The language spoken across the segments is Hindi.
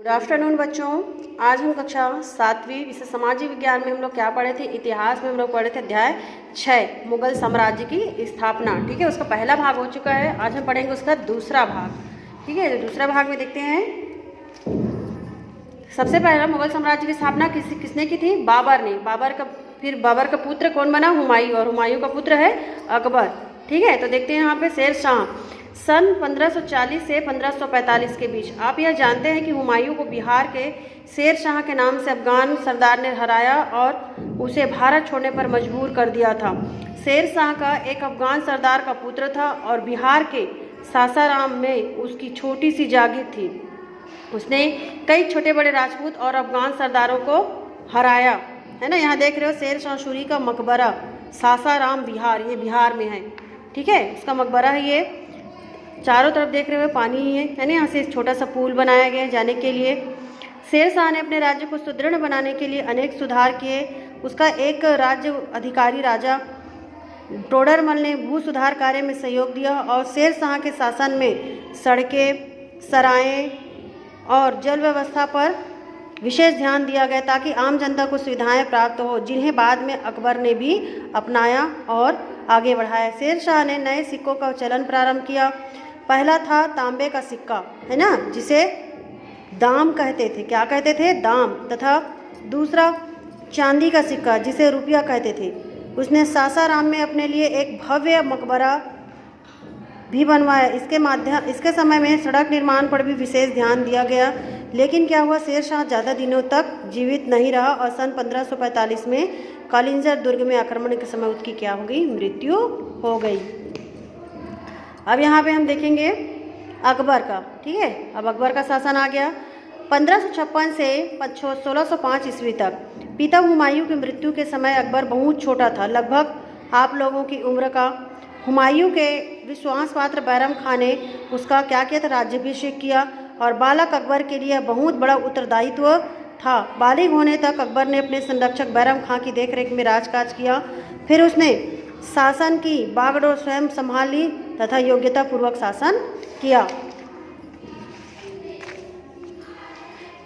गुड आफ्टरनून बच्चों। आज हम कक्षा 7वीं विषय सामाजिक विज्ञान में हम लोग क्या पढ़े थे? इतिहास में हम लोग पढ़े थे अध्याय 6 मुगल साम्राज्य की स्थापना। ठीक है, उसका पहला भाग हो चुका है। आज हम पढ़ेंगे उसका दूसरा भाग। ठीक है, तो दूसरा भाग में देखते हैं। सबसे पहला मुगल साम्राज्य की स्थापना किसने की थी? बाबर ने। फिर बाबर का पुत्र कौन बना? हुमायूं, और हुमायूं का पुत्र है अकबर। ठीक है, तो देखते हैं यहाँ पे शेर शाह सन 1540 से 1545 के बीच। आप यह जानते हैं कि हुमायूं को बिहार के शेर शाह के नाम से अफगान सरदार ने हराया और उसे भारत छोड़ने पर मजबूर कर दिया था। शेर शाह का एक अफगान सरदार का पुत्र था और बिहार के सासाराम में उसकी छोटी सी जागीर थी। उसने कई छोटे बड़े राजपूत और अफगान सरदारों को हराया। है ना, यहाँ देख रहे हो शेर शाह सूरी का मकबरा, सासाराम बिहार, ये बिहार में है। ठीक है, उसका मकबरा है। ये चारों तरफ देख रहे हो पानी ही है ना। यहाँ से छोटा सा पुल बनाया गया है जाने के लिए। शेर शाह ने अपने राज्य को सुदृढ़ बनाने के लिए अनेक सुधार किए। उसका एक राज्य अधिकारी राजा टोडरमल ने भू सुधार कार्य में सहयोग दिया और शेर शाह के शासन में सड़कें, सराएं और जल व्यवस्था पर विशेष ध्यान दिया गया ताकि आम जनता को सुविधाएं प्राप्त हो, जिन्हें बाद में अकबर ने भी अपनाया और आगे बढ़ाया। शेर शाह ने नए सिक्कों का चलन प्रारंभ किया। पहला था तांबे का सिक्का, है ना, जिसे दाम कहते थे। क्या कहते थे? दाम। तथा दूसरा चांदी का सिक्का, जिसे रुपया कहते थे। उसने सासाराम में अपने लिए एक भव्य मकबरा भी बनवाया। इसके समय में सड़क निर्माण पर भी विशेष ध्यान दिया गया। लेकिन क्या हुआ, शेर शाह ज़्यादा दिनों तक जीवित नहीं रहा और सन 1545 में कालिंजर दुर्ग में आक्रमण के समय उसकी क्या हो गई? मृत्यु हो गई। अब यहाँ पे हम देखेंगे अकबर का। ठीक है, अब अकबर का शासन आ गया 1556 से 1605 ईस्वी तक। पिता हुमायूं की मृत्यु के समय अकबर बहुत छोटा था, लगभग आप लोगों की उम्र का। हुमायूं के विश्वास पात्र बैरम खां ने उसका क्या किया था? राज्याभिषेक किया और बालक अकबर के लिए बहुत बड़ा उत्तरदायित्व था। बालिग होने तक अकबर ने अपने संरक्षक बैरम खां की देखरेख में राजकाज किया। फिर उसने शासन की बागडोर स्वयं संभाली तथा योग्यता पूर्वक शासन किया।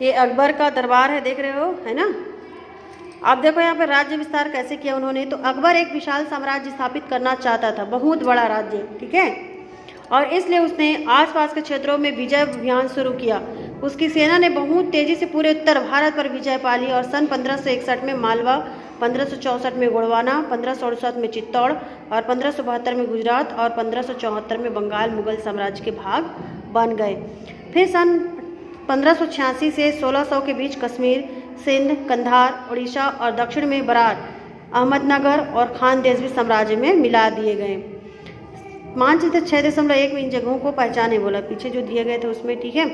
ये अकबर का दरबार है, देख रहे हो, है ना। आप देखो यहाँ पे राज्य विस्तार कैसे किया उन्होंने। तो अकबर एक विशाल साम्राज्य स्थापित करना चाहता था, बहुत बड़ा राज्य। ठीक है, और इसलिए उसने आसपास के क्षेत्रों में विजय अभियान शुरू किया। उसकी सेना ने बहुत तेजी से पूरे उत्तर भारत पर विजय पा ली और सन 1561 में मालवा, 1564 में गोंडवाना, 1568 में चित्तौड़ और 1572 में गुजरात और 1574 में बंगाल मुगल साम्राज्य के भाग बन गए। फिर सन 1586 से 1600 के बीच कश्मीर, सिंध, कंधार, उड़ीसा और दक्षिण में बरार, अहमदनगर और खानदेश भी साम्राज्य में मिला दिए गए। मानचित्र 6.1 में इन जगहों को पहचाने बोला, पीछे जो दिए गए थे उसमें। ठीक है,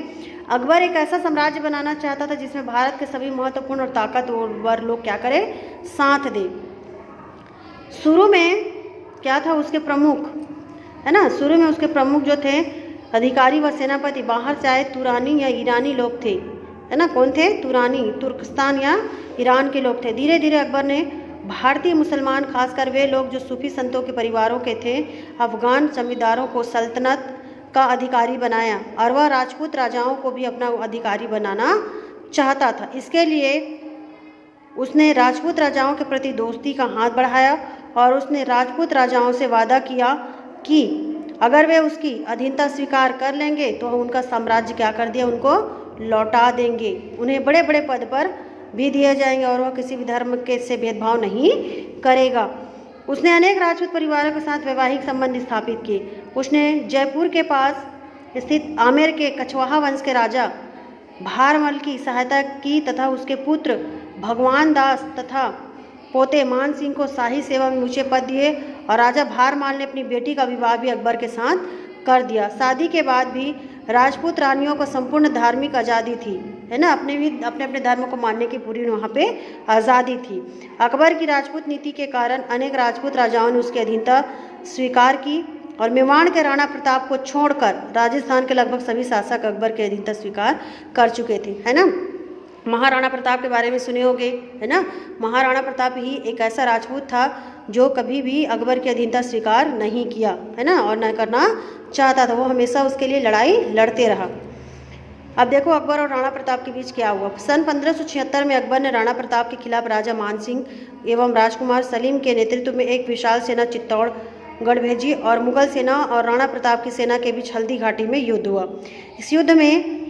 अकबर एक ऐसा साम्राज्य बनाना चाहता था जिसमें भारत के सभी महत्वपूर्ण और ताकतवर लोग क्या करें? साथ दें। शुरू में क्या था? उसके प्रमुख, है ना, शुरू में उसके प्रमुख जो थे अधिकारी व सेनापति बाहर से आए तुरानी या ईरानी लोग थे, है ना। कौन थे? तुरानी, तुर्कस्तान या ईरान के लोग थे। धीरे धीरे अकबर ने भारतीय मुसलमान, खासकर वे लोग जो सूफी संतों के परिवारों के थे, अफगान जमींदारों को सल्तनत का अधिकारी बनाया और वह राजपूत राजाओं को भी अपना अधिकारी बनाना चाहता था। इसके लिए उसने राजपूत राजाओं के प्रति दोस्ती का हाथ बढ़ाया और उसने राजपूत राजाओं से वादा किया कि अगर वे उसकी अधीनता स्वीकार कर लेंगे तो उनका साम्राज्य क्या कर दिया? उनको लौटा देंगे। उन्हें बड़े बड़े पद पर भी दिए जाएंगे और वह किसी भी धर्म के से भेदभाव नहीं करेगा। उसने अनेक राजपूत परिवारों के साथ वैवाहिक संबंध स्थापित किए। उसने जयपुर के पास स्थित आमेर के कछवाहा वंश के राजा भारमल की सहायता की तथा उसके पुत्र भगवान दास तथा पोते मान सिंह को शाही सेवा में ऊंचे पद दिए और राजा भारमाल ने अपनी बेटी का विवाह भी अकबर के साथ कर दिया। शादी के बाद भी राजपूत रानियों को संपूर्ण धार्मिक आज़ादी थी, है ना, अपने धर्म को मानने की पूरी वहाँ पे आज़ादी थी। अकबर की राजपूत नीति के कारण अनेक राजपूत राजाओं ने उसकी अधीनता स्वीकार की और मेवाड़ के राणा प्रताप को छोड़कर राजस्थान के लगभग सभी शासक अकबर की अधीनता स्वीकार कर चुके थे, है ना। महाराणा प्रताप के बारे में सुने होंगे, है ना। महाराणा प्रताप ही एक ऐसा राजपूत था जो कभी भी अकबर की अधीनता स्वीकार नहीं किया, है ना, और न करना चाहता था। वो हमेशा उसके लिए लड़ाई लड़ते रहा। अब देखो अकबर और राणा प्रताप के बीच क्या हुआ। सन 1576 में अकबर ने राणा प्रताप के खिलाफ राजा मानसिंह एवं राजकुमार सलीम के नेतृत्व में एक विशाल सेना चित्तौड़गढ़ भेजी और मुगल सेना और राणा प्रताप की सेना के बीच हल्दी घाटी में युद्ध हुआ। इस युद्ध में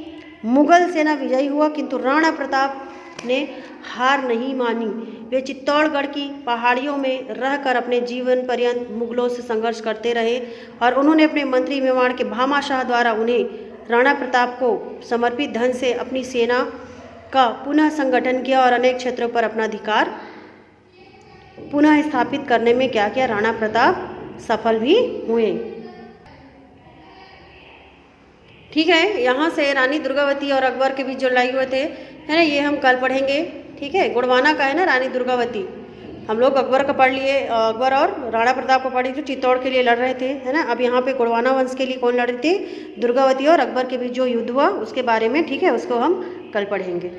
मुगल सेना विजयी हुआ, किंतु राणा प्रताप ने हार नहीं मानी। वे चित्तौड़गढ़ की पहाड़ियों में रहकर अपने जीवन पर्यंत मुगलों से संघर्ष करते रहे और उन्होंने अपने मंत्री मेवाड़ के भामा शाह द्वारा उन्हें राणा प्रताप को समर्पित धन से अपनी सेना का पुनः संगठन किया और अनेक क्षेत्रों पर अपना अधिकार पुनः स्थापित करने में क्या किया, राणा प्रताप सफल भी हुए। ठीक है, यहाँ से रानी दुर्गावती और अकबर के बीच जो लड़ाई हुए थे है ना, ये हम कल पढ़ेंगे। ठीक है, गुड़वाना का है ना रानी दुर्गावती, हम लोग अकबर का पढ़ लिए, अकबर और राणा प्रताप को पढ़े जो चित्तौड़ के लिए लड़ रहे थे है ना। अब यहाँ पे गुड़वाना वंश के लिए कौन लड़ रही थी, दुर्गावती और अकबर के बीच जो युद्ध हुआ उसके बारे में, ठीक है, उसको हम कल पढ़ेंगे।